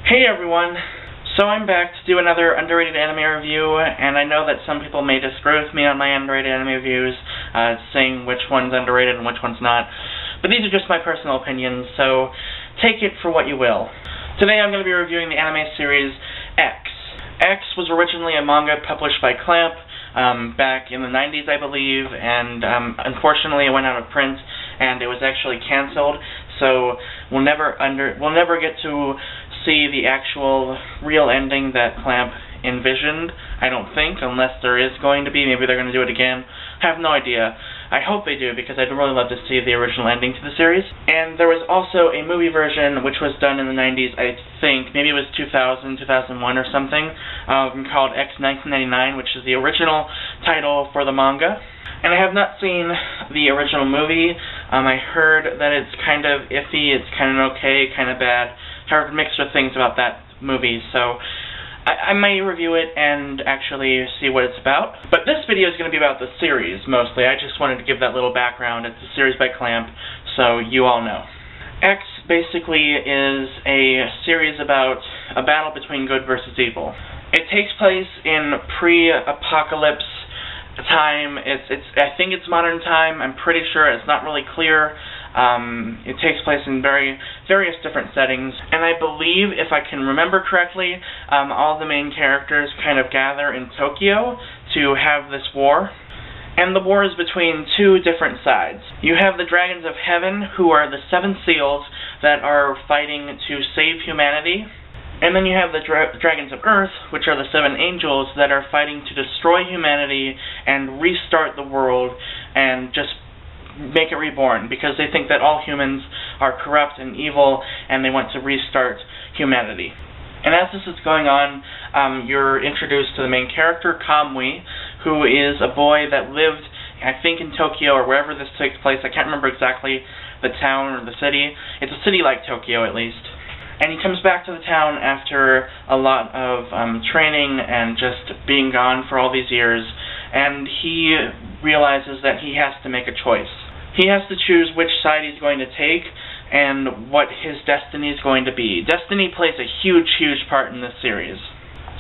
Hey everyone! So I'm back to do another underrated anime review, and I know that some people may disagree with me on my underrated anime reviews, saying which one's underrated and which one's not. But these are just my personal opinions, so take it for what you will. Today I'm going to be reviewing the anime series X. X was originally a manga published by Clamp back in the 90s, I believe, and unfortunately it went out of print and it was actually canceled, so we'll never get to see the actual real ending that Clamp envisioned, I don't think, unless there is going to be. Maybe they're going to do it again. I have no idea. I hope they do, because I'd really love to see the original ending to the series. And there was also a movie version, which was done in the 90s, I think. Maybe it was 2000, 2001 or something, called X 1999, which is the original title for the manga. And I have not seen the original movie. I heard that it's kind of iffy, it's kind of okay, kind of bad. Heard mixed with things about that movie, so I may review it and actually see what it's about. But this video is going to be about the series, mostly. I just wanted to give that little background. It's a series by Clamp, so you all know. X basically is a series about a battle between good versus evil. It takes place in pre-apocalypse time. I think it's modern time. I'm pretty sure. It's not really clear. It takes place in various different settings, and I believe, if I can remember correctly, all the main characters kind of gather in Tokyo to have this war. And the war is between two different sides. You have the Dragons of Heaven, who are the seven seals that are fighting to save humanity. And then you have the Dragons of Earth, which are the seven angels that are fighting to destroy humanity and restart the world and just make it reborn, because they think that all humans are corrupt and evil and they want to restart humanity. And as this is going on, you're introduced to the main character, Kamui, who is a boy that lived, I think, in Tokyo or wherever this takes place. I can't remember exactly the town or the city. It's a city like Tokyo, at least. And he comes back to the town after a lot of training and just being gone for all these years, and he realizes that he has to make a choice. He has to choose which side he's going to take and what his destiny is going to be. Destiny plays a huge, huge part in this series.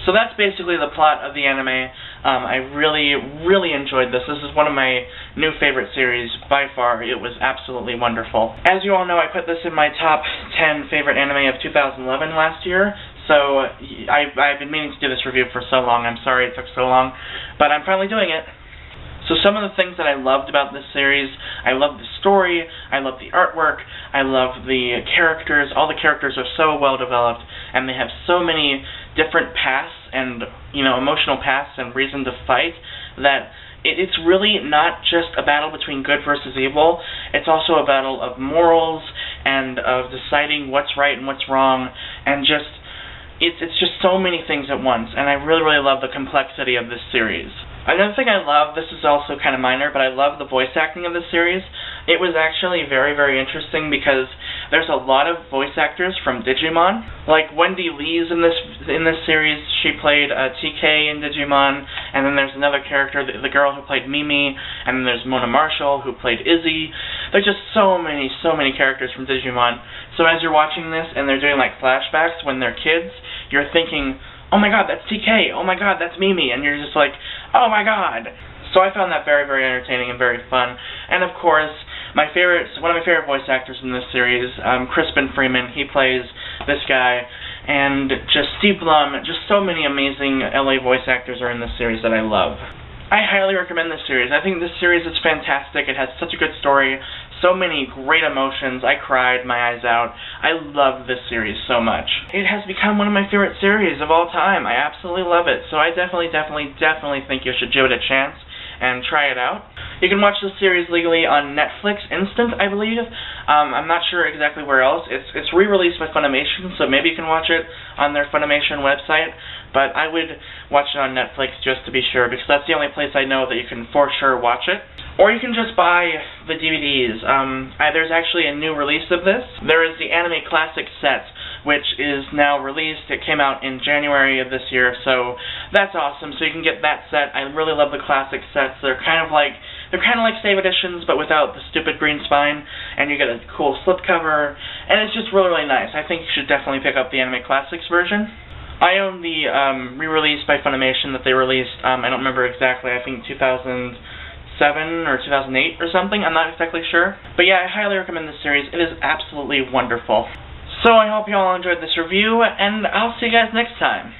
So that's basically the plot of the anime. I really, really enjoyed this. This is one of my new favorite series by far. It was absolutely wonderful. As you all know, I put this in my top 10 favorite anime of 2011 last year. So I've been meaning to do this review for so long. I'm sorry it took so long, but I'm finally doing it. So some of the things that I loved about this series: I love the story, I love the artwork, I love the characters. All the characters are so well developed, and they have so many different paths and, emotional paths and reason to fight, that it's really not just a battle between good versus evil. It's also a battle of morals and of deciding what's right and what's wrong, and it's just so many things at once, and I really, really love the complexity of this series. Another thing I love, this is also kind of minor, but I love the voice acting of this series. It was actually very, very interesting because there's a lot of voice actors from Digimon. Like Wendy Lee's in this series. She played TK in Digimon, and then there's another character, the girl who played Mimi, and then there's Mona Marshall who played Izzy. There's just so many characters from Digimon. So as you're watching this and they're doing like flashbacks when they're kids, you're thinking, oh my god, that's TK, oh my god, that's Mimi, and you're just like, oh my god. So I found that very, very entertaining and very fun. And of course, one of my favorite voice actors in this series, Crispin Freeman, he plays this guy, and just Steve Blum, just so many amazing LA voice actors are in this series that I love. I highly recommend this series. I think this series is fantastic. It has such a good story, so many great emotions. I cried my eyes out. I love this series so much. It has become one of my favorite series of all time. I absolutely love it. So I definitely think you should give it a chance and try it out. You can watch this series legally on Netflix Instant, I believe. I'm not sure exactly where else. It's re-released by Funimation, so maybe you can watch it on their Funimation website, but I would watch it on Netflix just to be sure, because that's the only place I know that you can for sure watch it. Or you can just buy the DVDs. There's actually a new release of this. There is the Anime Classic set, which is now released. It came out in January of this year, so that's awesome. So you can get that set. I really love the classic sets. They're kind of like They're kind of like Save Editions, but without the stupid green spine, and you get a cool slipcover, and it's just really, really nice. I think you should definitely pick up the Anime Classics version. I own the re-release by Funimation that they released, I don't remember exactly, I think 2007 or 2008 or something, I'm not exactly sure. But yeah, I highly recommend this series. It is absolutely wonderful. So I hope you all enjoyed this review, and I'll see you guys next time.